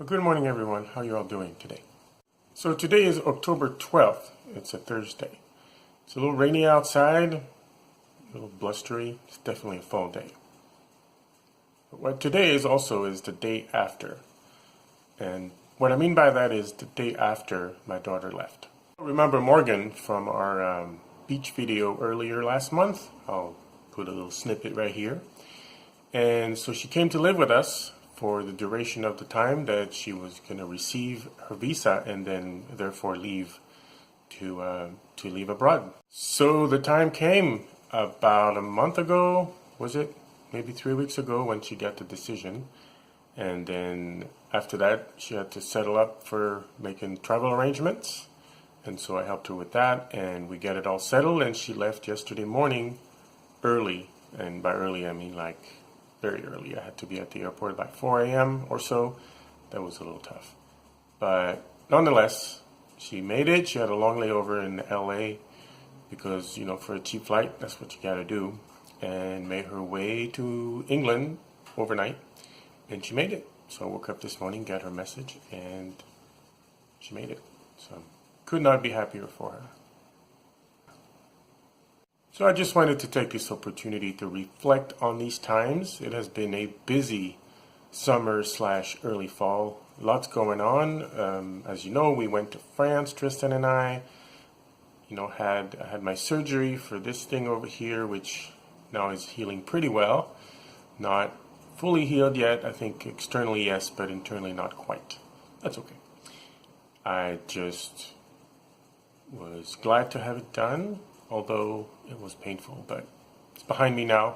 Well, good morning, everyone. How you all doing today? So today is October 12th. It's a Thursday. It's a little rainy outside, a little blustery. It's definitely a fall day. But what today is also is the day after. And what I mean by that is the day after my daughter left. Remember Morgan from our beach video earlier last month? I'll put a little snippet right here. And so she came to live with us for the duration of the time that she was going to receive her visa and then therefore leave to leave abroad. So the time came about a month ago, was it? Maybe 3 weeks ago when she got the decision. And then after that, she had to settle up for making travel arrangements. And so I helped her with that, and we got it all settled, and she left yesterday morning early. And by early, I mean like very early. I had to be at the airport by 4 a.m. or so. That was a little tough. But nonetheless, she made it. She had a long layover in LA because, for a cheap flight, that's what you got to do. And made her way to England overnight. And she made it. So I woke up this morning, got her message, and she made it. So could not be happier for her. So I just wanted to take this opportunity to reflect on these times. It has been a busy summer/early fall. Lots going on. As you know, we went to France, Tristan and I. I had my surgery for this thing over here, which now is healing pretty well. Not fully healed yet. I think externally yes, but internally not quite. That's okay. I just was glad to have it done, although it was painful, but it's behind me now.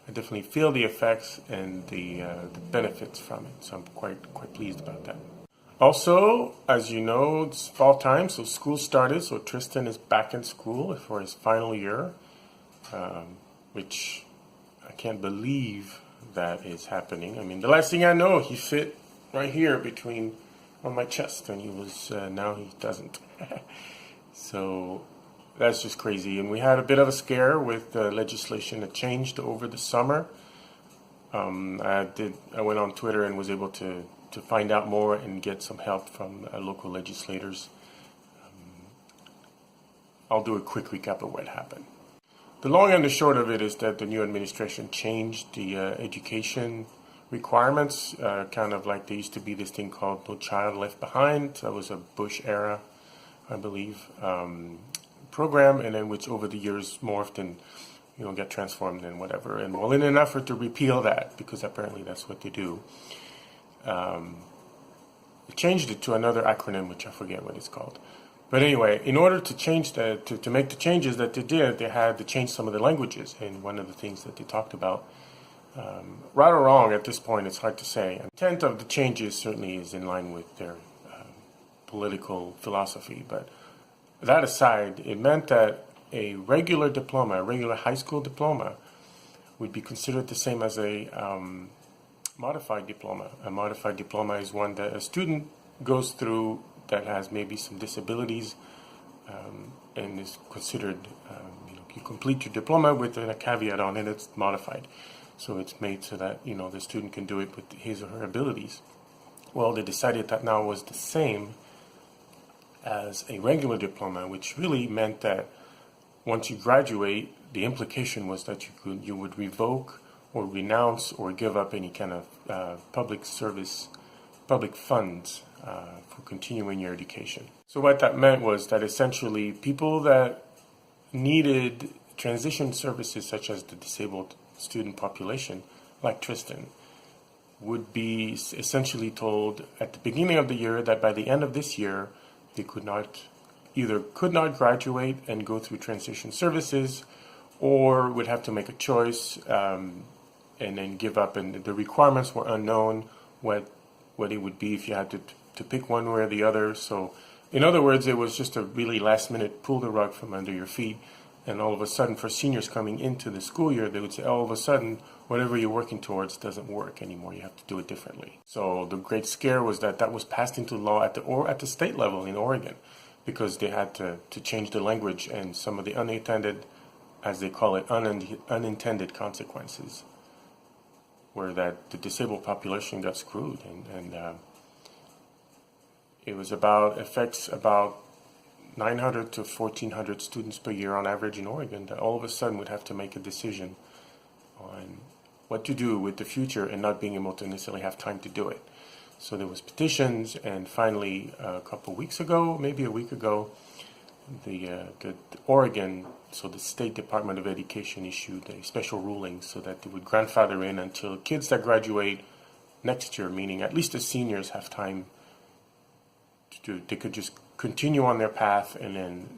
I definitely feel the effects and the benefits from it, so I'm quite pleased about that. Also, as you know, it's fall time, so school started, so Tristan is back in school for his final year, which I can't believe that is happening. I mean, the last thing I know, he fit right here on my chest, and he was, now he doesn't. So that's just crazy. And we had a bit of a scare with legislation that changed over the summer. I went on Twitter and was able to find out more and get some help from local legislators. I'll do a quick recap of what happened. The long and the short of it is that the new administration changed the education requirements, kind of like there used to be this thing called No Child Left Behind. That was a Bush era, I believe, program, and then which over the years morphed and got transformed and whatever. And well, in an effort to repeal that, because apparently that's what they do, they changed it to another acronym, which I forget what it's called. But anyway, in order to change that, to make the changes that they did, they had to change some of the languages. And one of the things that they talked about, right or wrong at this point, it's hard to say. The intent of the changes certainly is in line with their political philosophy. But that aside, it meant that a regular diploma, a regular high school diploma, would be considered the same as a modified diploma. A modified diploma is one that a student goes through that has maybe some disabilities and is considered, you complete your diploma with a caveat on it, it's modified. So it's made so that, the student can do it with his or her abilities. Well, they decided that now was the same as a regular diploma, which really meant that once you graduate, the implication was that you would revoke or renounce or give up any kind of public funds for continuing your education. So what that meant was that essentially people that needed transition services such as the disabled student population, like Tristan, would be essentially told at the beginning of the year that by the end of this year, they could not graduate and go through transition services, or would have to make a choice and then give up. And the requirements were unknown, what it would be if you had to pick one way or the other. So in other words, it was just a really last minute pull the rug from under your feet. And all of a sudden, for seniors coming into the school year, they would say, all of a sudden, whatever you're working towards doesn't work anymore. You have to do it differently. So the great scare was that was passed into law at the state level in Oregon, because they had to change the language and some of the unintended, as they call it, unintended consequences were that the disabled population got screwed. And It affects about 900 to 1,400 students per year on average in Oregon, that all of a sudden would have to make a decision on what to do with the future and not being able to necessarily have time to do it. So there was petitions, and finally a couple weeks ago, maybe a week ago, the Oregon, so the State Department of Education issued a special ruling so that they would grandfather in until kids that graduate next year, meaning at least the seniors have time to, they could just continue on their path, and then,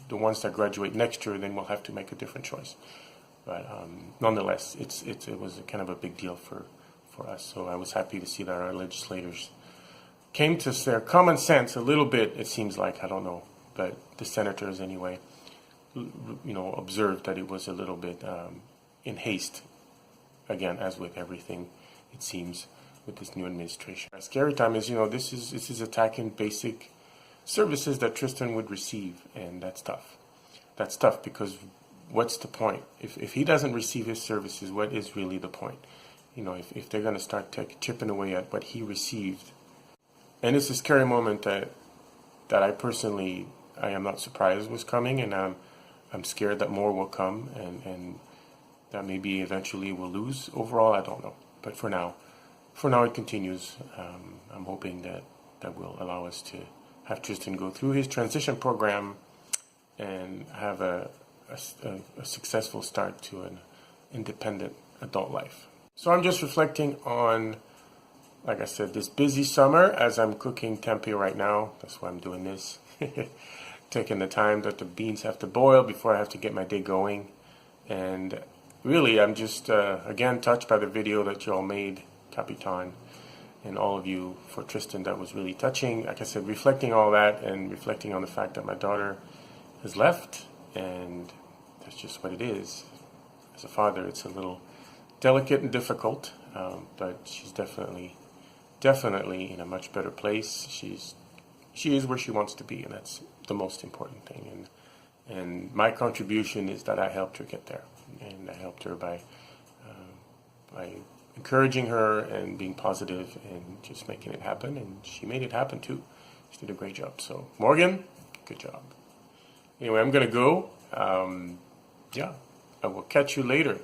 the ones that graduate next year then will have to make a different choice. But nonetheless, it was kind of a big deal for us. So I was happy to see that our legislators came to their common sense a little bit, it seems like, I don't know, but the senators anyway, observed that it was a little bit in haste, again, as with everything, it seems, with this new administration. A scary time is, this is attacking basic services that Tristan would receive, and that's tough. That's tough because what's the point? If he doesn't receive his services, what is really the point? If they're going to start chipping away at what he received. And it's a scary moment that I personally, I am not surprised was coming, and I'm scared that more will come, and that maybe eventually we'll lose overall. I don't know. But for now it continues. I'm hoping that will allow us to have Tristan go through his transition program and have a successful start to an independent adult life. So I'm just reflecting on, like I said, this busy summer as I'm cooking tempeh right now. That's why I'm doing this. Taking the time that the beans have to boil before I have to get my day going. And really, I'm just, again, touched by the video that you all made, Capitan, and all of you for Tristan. That was really touching. Like I said, reflecting all that and reflecting on the fact that my daughter has left, and that's just what it is. As a father, it's a little delicate and difficult, but she's definitely in a much better place. She is where she wants to be, and that's the most important thing. And my contribution is that I helped her get there, and I helped her by encouraging her and being positive and just making it happen. And she made it happen too. She did a great job. So Morgan, good job. Anyway, I'm gonna go. I will catch you later.